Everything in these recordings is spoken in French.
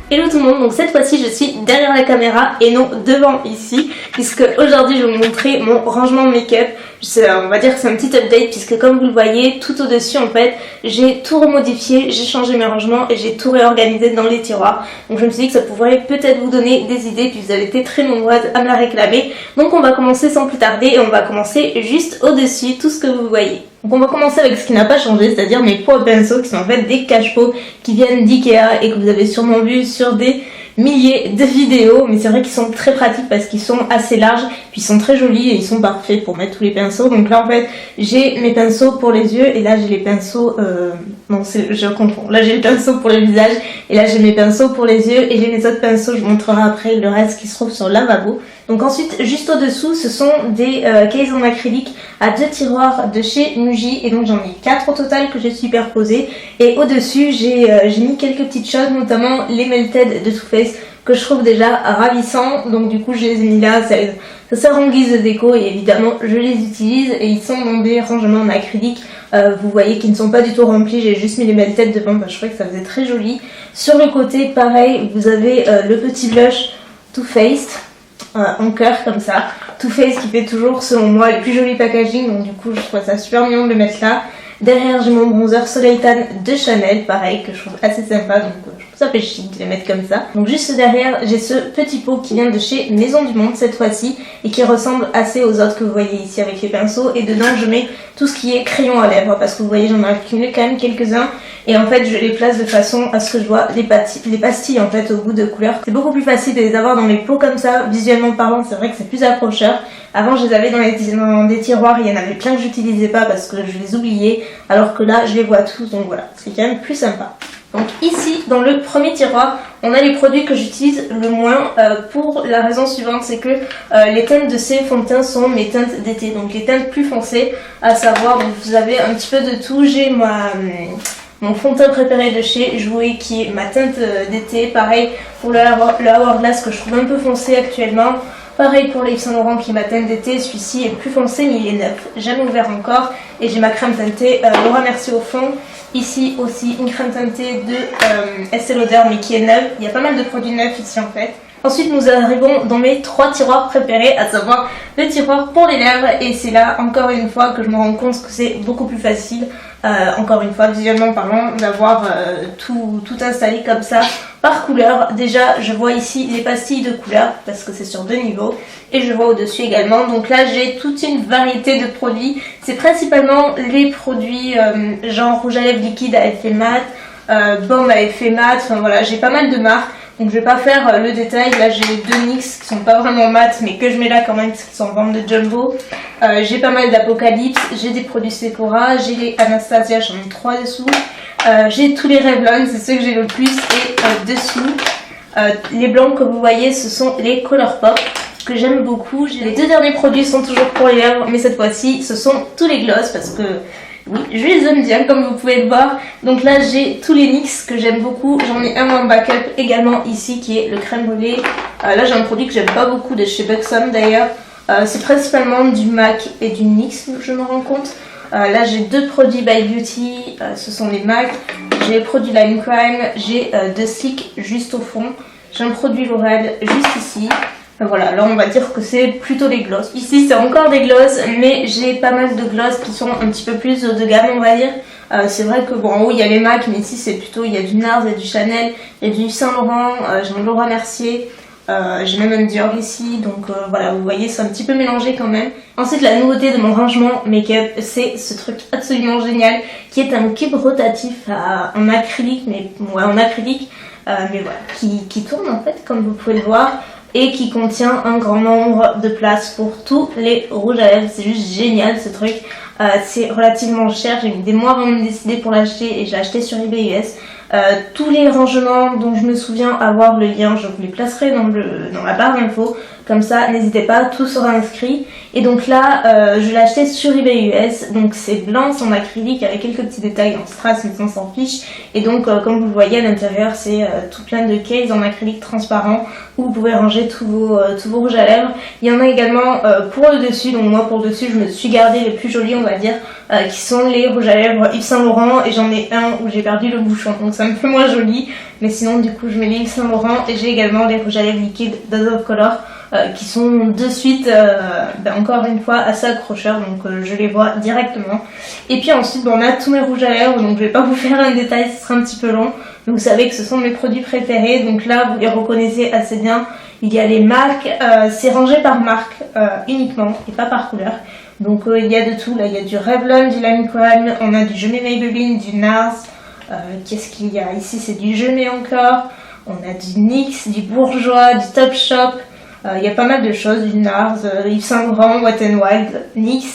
Hello tout le monde, donc cette fois-ci je suis derrière la caméra et non devant ici, puisque aujourd'hui je vais vous montrer mon rangement make-up. On va dire que c'est un petit update puisque comme vous le voyez tout au dessus en fait j'ai tout remodifié, j'ai changé mes rangements et j'ai tout réorganisé dans les tiroirs. Donc je me suis dit que ça pourrait peut-être vous donner des idées puis vous avez été très nombreuses à me la réclamer. Donc on va commencer sans plus tarder et on va commencer juste au dessus, tout ce que vous voyez. Donc on va commencer avec ce qui n'a pas changé, c'est-à-dire mes pots à pinceau qui sont en fait des cache-pots qui viennent d'Ikea et que vous avez sûrement vu sur des milliers de vidéos, mais c'est vrai qu'ils sont très pratiques parce qu'ils sont assez larges, puis ils sont très jolis et ils sont parfaits pour mettre tous les pinceaux. Donc là en fait j'ai mes pinceaux pour les yeux et là j'ai les pinceaux, non je confonds, là j'ai le pinceau pour le visage et là j'ai mes pinceaux pour les yeux et j'ai les autres pinceaux, je vous montrerai après le reste qui se trouve sur le lavabo. Donc ensuite juste au dessous ce sont des cases en acrylique à 2 tiroirs de chez Muji et donc j'en ai 4 au total que j'ai superposé et au dessus j'ai mis quelques petites choses, notamment les Melted de Too Faced que je trouve déjà ravissants, donc du coup je les ai mis là, ça sert en guise de déco et évidemment je les utilise et ils sont dans des rangements en acrylique, vous voyez qu'ils ne sont pas du tout remplis, j'ai juste mis les Melted devant parce que je trouvais que ça faisait très joli. Sur le côté pareil vous avez le petit blush Too Faced en cœur comme ça, Too Faced qui fait toujours selon moi les plus jolis packaging, donc du coup je trouve ça super mignon de le mettre là. Derrière j'ai mon bronzer Soleil Tan de Chanel, pareil que je trouve assez sympa, donc je trouve ça fait chic de les mettre comme ça. Donc juste derrière j'ai ce petit pot qui vient de chez Maison du Monde cette fois-ci et qui ressemble assez aux autres que vous voyez ici avec les pinceaux, et dedans je mets tout ce qui est crayon à lèvres parce que vous voyez j'en ai accumulé quand même quelques-uns et en fait je les place de façon à ce que je vois les pastilles en fait au bout de couleur. C'est beaucoup plus facile de les avoir dans les pots comme ça, visuellement parlant c'est vrai que c'est plus accrocheur. Avant je les avais dans des tiroirs, il y en avait plein que j'utilisais pas parce que je les oubliais, alors que là je les vois tous, donc voilà, c'est quand même plus sympa. Donc ici dans le premier tiroir on a les produits que j'utilise le moins pour la raison suivante, c'est que les teintes de ces fonds de teint sont mes teintes d'été, donc les teintes plus foncées, à savoir donc vous avez un petit peu de tout. J'ai mon fond de teint préféré de chez Jouer qui est ma teinte d'été, pareil pour le Hourglass que je trouve un peu foncé actuellement. Pareil pour l'Yves Saint Laurent qui est ma teinte d'été, celui-ci est plus foncé mais il est neuf, jamais ouvert encore. Et j'ai ma crème teintée Laura Mercier au fond. Ici aussi une crème teintée de Estée Lauder mais qui est neuve, il y a pas mal de produits neufs ici en fait. Ensuite nous arrivons dans mes 3 tiroirs préférés, à savoir le tiroir pour les lèvres, et c'est là encore une fois que je me rends compte que c'est beaucoup plus facile, encore une fois visuellement parlant, d'avoir tout installé comme ça par couleur. Déjà je vois ici les pastilles de couleur parce que c'est sur 2 niveaux et je vois au dessus également, donc là j'ai toute une variété de produits. C'est principalement les produits genre rouge à lèvres liquide à effet mat, baume à effet mat, enfin voilà j'ai pas mal de marques. Donc je vais pas faire le détail, là j'ai 2 NYX qui sont pas vraiment mat mais que je mets là quand même parce qu'ils sont en forme de jumbo. J'ai pas mal d'Apocalypse, j'ai des produits Sephora, j'ai les Anastasia, j'en ai 3 dessous. J'ai tous les Revlon, c'est ceux que j'ai le plus, et dessous les blancs que vous voyez ce sont les Colourpop que j'aime beaucoup. Les 2 derniers produits sont toujours pour les lèvres mais cette fois-ci ce sont tous les gloss parce que oui, je les aime bien comme vous pouvez le voir. Donc là j'ai tous les NYX que j'aime beaucoup. J'en ai un en backup également ici qui est le crème brûlée. Là j'ai un produit que j'aime pas beaucoup de chez Buxom d'ailleurs. C'est principalement du MAC et du NYX, je me rends compte. Là j'ai 2 produits by Beauty, ce sont les MAC. J'ai les produits Lime Crime, j'ai de Sleek juste au fond. J'ai un produit L'Oréal juste ici. Voilà, là on va dire que c'est plutôt des gloss. Ici c'est encore des gloss, mais j'ai pas mal de gloss qui sont un petit peu plus haut de gamme on va dire. C'est vrai que bon en haut il y a les MAC, mais ici c'est plutôt, il y a du NARS, il y a du Chanel, il y a du Saint Laurent, j'ai un Laura Mercier, j'ai même un Dior ici, donc voilà vous voyez c'est un petit peu mélangé quand même. Ensuite la nouveauté de mon rangement make-up c'est ce truc absolument génial qui est un cube rotatif en acrylique, mais ouais en acrylique, mais voilà, qui tourne en fait comme vous pouvez le voir. Et qui contient un grand nombre de places pour tous les rouges à lèvres. C'est juste génial ce truc. C'est relativement cher, j'ai mis des mois avant de me décider pour l'acheter et j'ai acheté sur eBay US. Tous les rangements dont je me souviens avoir le lien, je vous les placerai dans la barre d'infos. Comme ça, n'hésitez pas, tout sera inscrit. Et donc là, je l'ai acheté sur eBay US. Donc c'est blanc, c'est en acrylique avec quelques petits détails en strass, mais on s'en fiche. Et donc, comme vous le voyez à l'intérieur, c'est tout plein de cases en acrylique transparent où vous pouvez ranger tous vos rouges à lèvres. Il y en a également pour le dessus. Donc moi, pour le dessus, je me suis gardé les plus jolis, on va dire, qui sont les rouges à lèvres Yves Saint Laurent, et j'en ai un où j'ai perdu le bouchon, donc ça me fait moins joli, mais sinon du coup je mets les Yves Saint Laurent, et j'ai également les rouges à lèvres liquides Dose of Color, qui sont de suite, encore une fois, assez accrocheurs, donc je les vois directement. Et puis ensuite, on a tous mes rouges à lèvres, donc je vais pas vous faire un détail, ce sera un petit peu long. Donc vous savez que ce sont mes produits préférés, donc là vous les reconnaissez assez bien. Il y a les marques, c'est rangé par marque uniquement, et pas par couleur. Donc il y a de tout, là il y a du Revlon, du Lancôme, on a du Je mets Maybelline, du NARS, qu'est-ce qu'il y a ici, c'est du Je mets encore, on a du NYX, du Bourjois, du Topshop. Il y a pas mal de choses, du NARS, Yves Saint Laurent, Wet n Wild, NYX.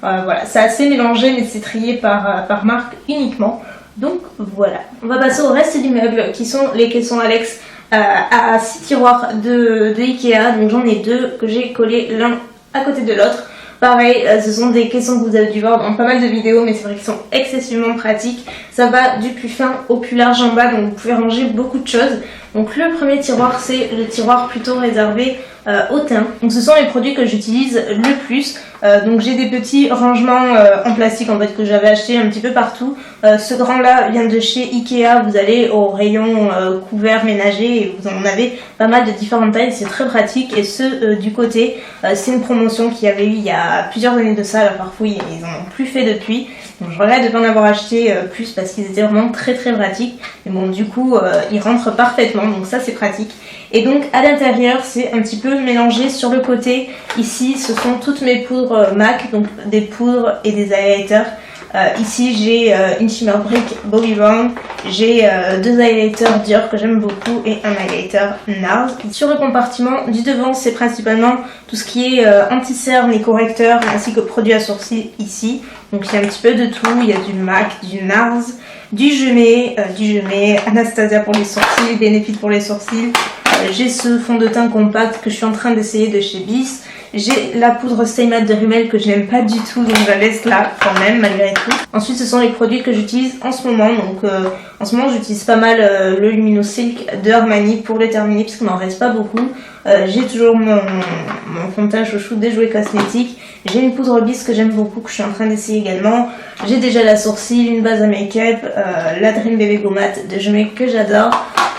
Voilà, c'est assez mélangé mais c'est trié par marque uniquement. Donc voilà, on va passer au reste du meuble qui sont les caissons Alex à 6 tiroirs de Ikea. Donc j'en ai 2 que j'ai collés l'un à côté de l'autre. Pareil, ce sont des caissons que vous avez dû voir dans pas mal de vidéos, mais c'est vrai qu'ils sont excessivement pratiques. Ça va du plus fin au plus large en bas, donc vous pouvez ranger beaucoup de choses. Donc le premier tiroir, c'est le tiroir plutôt réservé au teint. Donc ce sont les produits que j'utilise le plus. Donc j'ai des petits rangements en plastique en fait que j'avais acheté un petit peu partout. Ce grand là vient de chez Ikea. Vous allez au rayon couvert ménager et vous en avez pas mal de différentes tailles. C'est très pratique. Et ceux du côté, c'est une promotion qu'il y avait eu il y a plusieurs années de ça. La Farfouille, ils en ont plus fait depuis. Donc je regrette de ne pas en avoir acheté plus parce qu'ils étaient vraiment très pratiques. Mais bon, du coup, ils rentrent parfaitement, donc ça c'est pratique. Et donc à l'intérieur, c'est un petit peu mélangé. Sur le côté, ici, ce sont toutes mes poudres MAC, donc des poudres et des highlighters. Ici, j'ai une Shimmer Brick Bobbi Brown, j'ai 2 highlighters Dior que j'aime beaucoup et un highlighter NARS. Sur le compartiment du devant, c'est principalement tout ce qui est anti-cerne et correcteur ainsi que produits à sourcils ici. Donc il y a un petit peu de tout, il y a du MAC, du NARS, du Je mets, Anastasia pour les sourcils, Benefit pour les sourcils. J'ai ce fond de teint compact que je suis en train d'essayer de chez Bis. J'ai la poudre Stay Matte de Rimmel que je n'aime pas du tout, donc je la laisse là quand même malgré tout. Ensuite ce sont les produits que j'utilise en ce moment. Donc en ce moment j'utilise pas mal le Lumino Silk de Armani pour les terminer puisqu'il m'en reste pas beaucoup. J'ai toujours mon fond de teint chouchou des Jouets Cosmétiques. J'ai une poudre Bis que j'aime beaucoup, que je suis en train d'essayer également. J'ai déjà la sourcil, une base à make-up, la Dream Baby Go Matte de Je mets que j'adore.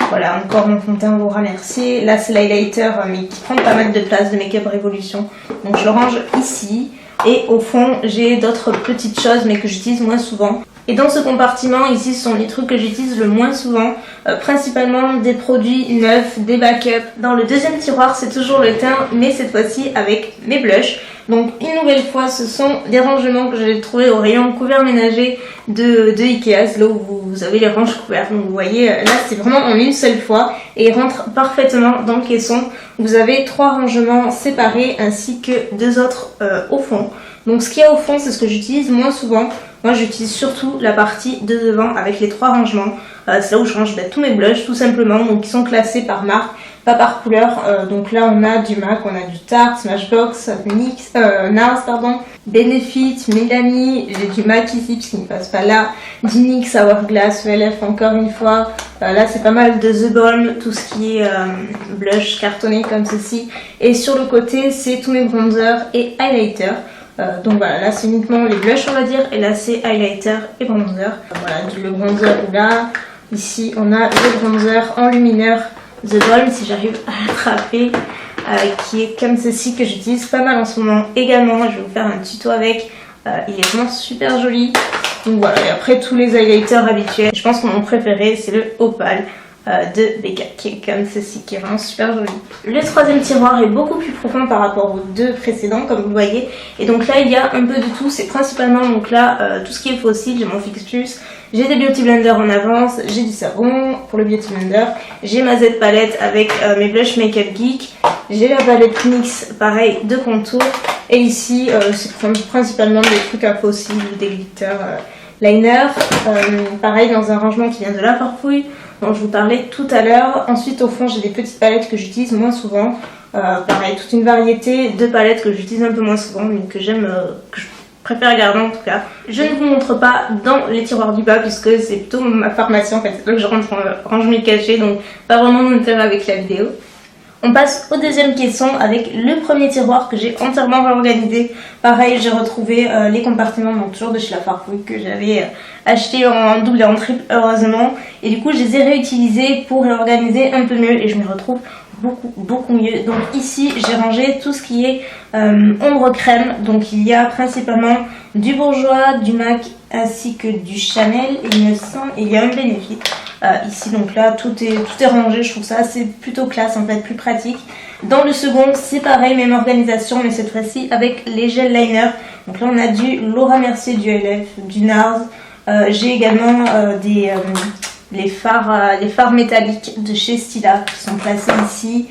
Voilà, encore mon fond de teint vous remercier. Là c'est l'highlighter mais qui prend pas mal de place de Make-up Révolution. Donc je le range ici. Et au fond j'ai d'autres petites choses mais que j'utilise moins souvent. Et dans ce compartiment ici ce sont les trucs que j'utilise le moins souvent. Principalement des produits neufs, des backups. Dans le deuxième tiroir c'est toujours le teint mais cette fois-ci avec mes blushs. Donc une nouvelle fois ce sont des rangements que j'ai trouvés au rayon couvert ménager de Ikea, c'est là où vous avez les ranges couverts. Donc vous voyez là c'est vraiment en une seule fois et ils rentrent parfaitement dans le caisson. Vous avez 3 rangements séparés ainsi que 2 autres au fond. Donc ce qu'il y a au fond c'est ce que j'utilise moins souvent. Moi j'utilise surtout la partie de devant avec les 3 rangements. C'est là où je range tous mes blushs tout simplement, donc ils sont classés par marque, pas par couleur. Donc là on a du MAC, on a du Tarte, Smashbox, NYX, NARS pardon, Benefit, Milani, j'ai du MAC ici puisqu'il ne passe pas là, du NYX Hourglass, VLF encore une fois. Là c'est pas mal de The Balm, tout ce qui est blush cartonné comme ceci. Et sur le côté c'est tous mes bronzers et highlighters. Donc voilà, là c'est uniquement les blushs on va dire, et là c'est highlighter et bronzer. Voilà, le bronzer là, ici on a le bronzer en lumineur The Balm si j'arrive à l'attraper, qui est comme ceci que j'utilise pas mal en ce moment également. Je vais vous faire un tuto avec, il est vraiment super joli. Donc voilà, et après tous les highlighters habituels, je pense que mon préféré c'est le Opal de Becca qui est comme ceci, qui est vraiment super joli. Le troisième tiroir est beaucoup plus profond par rapport aux 2 précédents comme vous le voyez, et donc là il y a un peu de tout. C'est principalement donc là tout ce qui est fossile. J'ai mon Fix Plus, j'ai des Beauty Blender en avance, j'ai du savon pour le Beauty Blender, j'ai ma Z palette avec mes blush Make-up Geek, j'ai la palette NYX pareil de contour, et ici c'est principalement des trucs à fossiles ou des glitter liner, pareil dans un rangement qui vient de la Farfouille dont je vous parlais tout à l'heure. Ensuite au fond j'ai des petites palettes que j'utilise moins souvent, pareil toute une variété de palettes que j'utilise un peu moins souvent mais que j'aime, que je préfère garder en tout cas. Je ne vous montre pas dans les tiroirs du bas puisque c'est plutôt ma pharmacie en fait, c'est là que je range mes cachets, donc pas vraiment d'intérêt avec la vidéo. On passe au deuxième caisson avec le premier tiroir que j'ai entièrement réorganisé. Pareil, j'ai retrouvé les compartiments, donc toujours de chez La Farfouille, que j'avais acheté en double et en triple heureusement. Et du coup, je les ai réutilisés pour réorganiser un peu mieux et je me retrouve beaucoup mieux. Donc ici, j'ai rangé tout ce qui est ombre crème. Donc il y a principalement du Bourjois, du MAC ainsi que du Chanel, il me semble, et il y a un Benefit. Ici donc là tout est rangé, je trouve ça c'est plutôt classe en fait, plus pratique. Dans le second c'est pareil, même organisation mais cette fois-ci avec les gel liners. Donc là on a du Laura Mercier, du LF, du NARS. J'ai également les fards métalliques de chez Stila qui sont placés ici.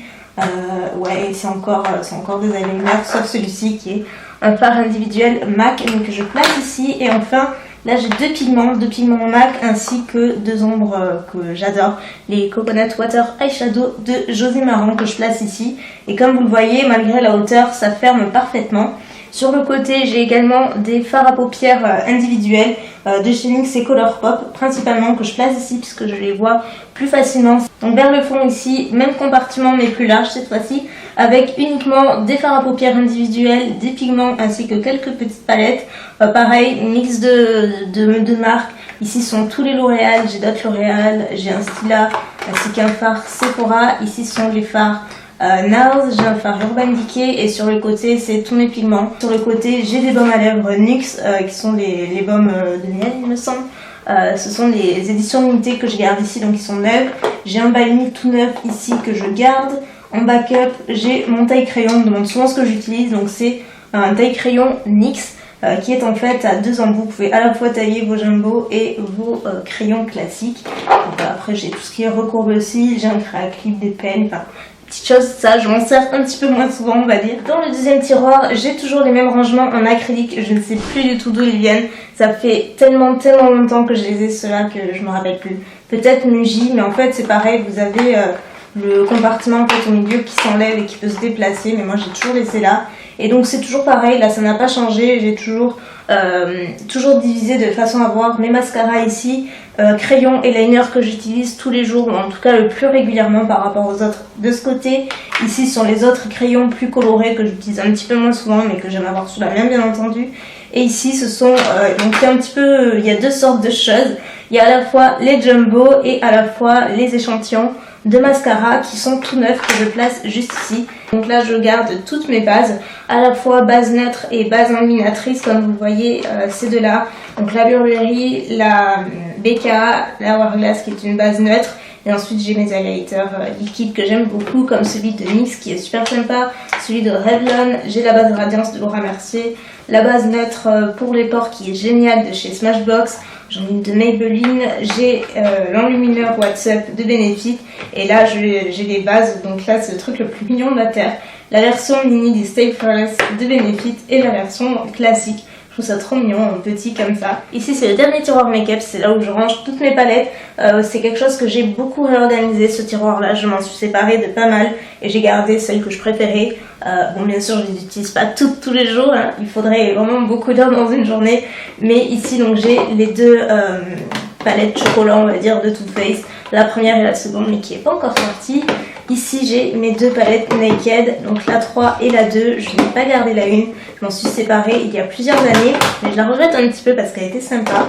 Ouais, c'est encore des eyeliners sauf celui-ci qui est un phare individuel MAC donc que je place ici. Et enfin là j'ai deux pigments MAC ainsi que deux ombres que j'adore, les Coconut Water Eyeshadow de José Marron que je place ici. Et comme vous le voyez, malgré la hauteur, ça ferme parfaitement. Sur le côté, j'ai également des fards à paupières individuels de chez NYX et Colourpop, principalement que je place ici puisque je les vois plus facilement. Donc vers le fond ici, même compartiment mais plus large cette fois-ci, avec uniquement des fards à paupières individuels, des pigments ainsi que quelques petites palettes. Pareil, mix de marques. Ici sont tous les L'Oréal, j'ai d'autres L'Oréal, j'ai un Stila ainsi qu'un phare Sephora. Ici sont les fards NARS, j'ai un phare Urban Decay et sur le côté c'est tous mes pigments. Sur le côté j'ai des baumes à lèvres NYX qui sont les baumes de miel il me semble. Ce sont les éditions limitées que je garde ici donc ils sont neuves. J'ai un balmy tout neuf ici que je garde. En backup j'ai mon taille crayon, on me demande souvent ce que j'utilise, donc c'est un taille crayon NYX qui est en fait à deux embouts. Vous pouvez à la fois tailler vos jumbo et vos crayons classiques. Donc, après j'ai tout ce qui est recourbé aussi, j'ai un crayon à clip, des pennes, enfin petite chose, ça je m'en sers un petit peu moins souvent on va dire. Dans le deuxième tiroir j'ai toujours les mêmes rangements en acrylique, je ne sais plus du tout d'où ils viennent. Ça fait tellement longtemps que je les ai ceux-là que je me rappelle plus. Peut-être Muji, mais en fait c'est pareil, vous avez le compartiment en fait, au milieu qui s'enlève et qui peut se déplacer, mais moi j'ai toujours laissé là. Et donc c'est toujours pareil, là ça n'a pas changé, j'ai toujours divisé de façon à avoir mes mascaras ici, crayons et liners que j'utilise tous les jours, ou en tout cas le plus régulièrement par rapport aux autres. De ce côté, ici sont les autres crayons plus colorés que j'utilise un petit peu moins souvent mais que j'aime avoir sous la main bien entendu. Et ici ce sont, donc il y a deux sortes de choses, il y a à la fois les jumbo et à la fois les échantillons de mascara qui sont tout neufs que je place juste ici. Donc là je garde toutes mes bases, à la fois base neutre et base illuminatrice comme vous le voyez ces deux là. Donc la Burberry, la BKA, la Hourglass qui est une base neutre. Et ensuite j'ai mes highlighters liquides que j'aime beaucoup comme celui de NYX qui est super sympa, celui de Revlon, j'ai la base Radiance de Laura Mercier, la base neutre pour les pores qui est géniale de chez Smashbox, j'en ai une de Maybelline, j'ai l'enlumineur What's Up de Benefit et là j'ai les bases, donc là c'est le truc le plus mignon de la terre, la version mini des Stay Flawless de Benefit et la version classique. Je trouve ça trop mignon, petit comme ça. Ici c'est le dernier tiroir make-up, c'est là où je range toutes mes palettes. C'est quelque chose que j'ai beaucoup réorganisé ce tiroir là, je m'en suis séparée de pas mal et j'ai gardé celles que je préférais. Bon bien sûr je les utilise pas toutes tous les jours, hein. Il faudrait vraiment beaucoup d'heures dans une journée. Mais ici donc j'ai les deux palettes chocolat on va dire de Too Faced, la première et la seconde mais qui est pas encore sortie. Ici j'ai mes deux palettes Naked, donc la 3 et la 2, je n'ai pas gardé la 1, je m'en suis séparée il y a plusieurs années, mais je la regrette un petit peu parce qu'elle était sympa.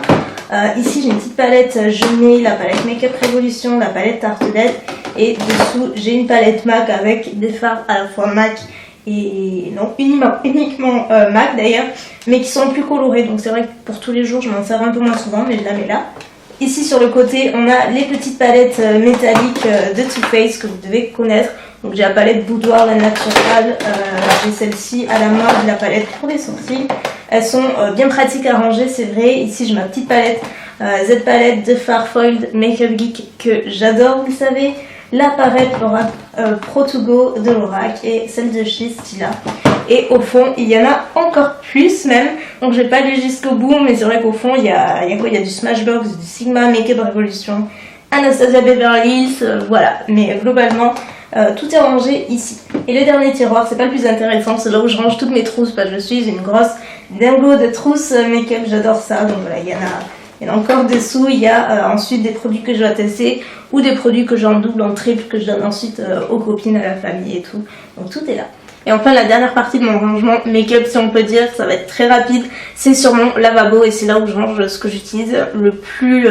Ici j'ai une petite palette Jeunet, la palette Makeup Révolution, la palette Tartelette, et dessous j'ai une palette MAC avec des fards à la fois MAC et non uniquement MAC d'ailleurs, mais qui sont plus colorés, donc c'est vrai que pour tous les jours je m'en sers un peu moins souvent, mais je la mets là. Ici sur le côté on a les petites palettes métalliques de Too Faced que vous devez connaître. Donc j'ai la palette Boudoir, la naturelle, j'ai celle-ci à la mode, la palette pour les sourcils. Elles sont bien pratiques à ranger c'est vrai. Ici j'ai ma petite palette Z palette de Farfoiled Makeup Geek que j'adore vous le savez. La palette Pro To Go de Lorac et celle de chez Stila. Et au fond, il y en a encore plus même. Donc je vais pas aller jusqu'au bout, mais c'est vrai qu'au fond, il y a quoi? Il y a du Smashbox, du Sigma, Makeup Revolution, Anastasia Beverly Hills, voilà. Mais globalement, tout est rangé ici. Et le dernier tiroir, c'est pas le plus intéressant, c'est là où je range toutes mes trousses, parce que je suis une grosse dingo de trousses make-up, j'adore ça. Donc voilà, il y en a Et encore dessous, il y a ensuite des produits que je dois tester ou des produits que j'en double, en triple, que je donne ensuite aux copines, à la famille et tout. Donc tout est là. Et enfin la dernière partie de mon rangement make-up, si on peut dire, ça va être très rapide, c'est sur mon lavabo et c'est là où je range ce que j'utilise le plus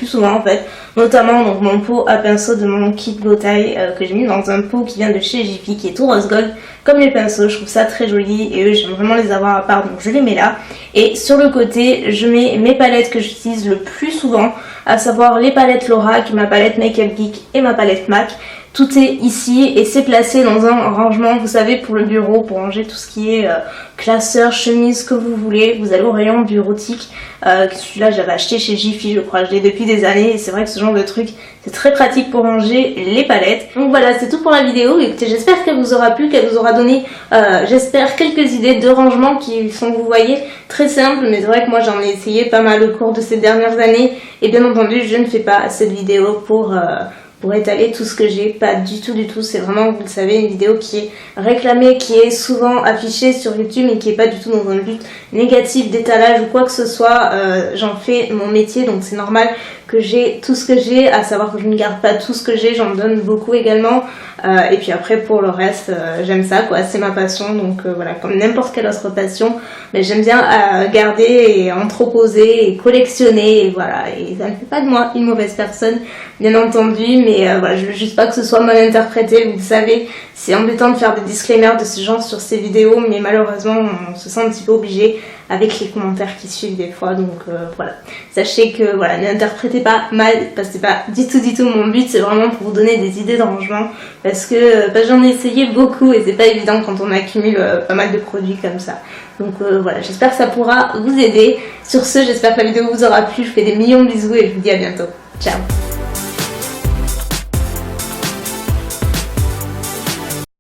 souvent en fait, notamment donc mon pot à pinceau de mon kit Gotye que j'ai mis dans un pot qui vient de chez Jiffy, qui est tout rose gold comme les pinceaux. Je trouve ça très joli et eux j'aime vraiment les avoir à part, donc je les mets là. Et sur le côté je mets mes palettes que j'utilise le plus souvent, à savoir les palettes Lorac, ma palette Makeup Geek et ma palette MAC. Tout est ici et c'est placé dans un rangement, vous savez, pour le bureau, pour ranger tout ce qui est classeur, chemise, que vous voulez. Vous allez au rayon bureautique. Celui-là, j'avais acheté chez Jiffy, je crois. Je l'ai depuis des années et c'est vrai que ce genre de truc, c'est très pratique pour ranger les palettes. Donc voilà, c'est tout pour la vidéo. Écoutez, j'espère qu'elle vous aura plu, qu'elle vous aura donné, j'espère, quelques idées de rangement qui sont, vous voyez, très simples. Mais c'est vrai que moi, j'en ai essayé pas mal au cours de ces dernières années. Et bien entendu, je ne fais pas cette vidéo pour étaler tout ce que j'ai, pas du tout, c'est vraiment, vous le savez, une vidéo qui est réclamée, qui est souvent affichée sur YouTube et qui est pas du tout dans un but négatif d'étalage ou quoi que ce soit. J'en fais mon métier, donc c'est normal que j'ai tout ce que j'ai, à savoir que je ne garde pas tout ce que j'ai, j'en donne beaucoup également. Et puis après pour le reste, j'aime ça quoi, c'est ma passion, donc voilà, comme n'importe quelle autre passion, mais j'aime bien garder et entreposer et collectionner, et voilà, et ça ne fait pas de moi une mauvaise personne, bien entendu, mais voilà, je veux juste pas que ce soit mal interprété, vous le savez, c'est embêtant de faire des disclaimers de ce genre sur ces vidéos, mais malheureusement on se sent un petit peu obligé avec les commentaires qui suivent des fois, donc voilà, sachez que voilà, n'interprétez pas mal, parce que c'est pas du tout mon but, c'est vraiment pour vous donner des idées de rangement, parce que j'en ai essayé beaucoup et c'est pas évident quand on accumule pas mal de produits comme ça. Donc voilà, j'espère que ça pourra vous aider. Sur ce, j'espère que la vidéo vous aura plu, je vous fais des millions de bisous et je vous dis à bientôt. Ciao.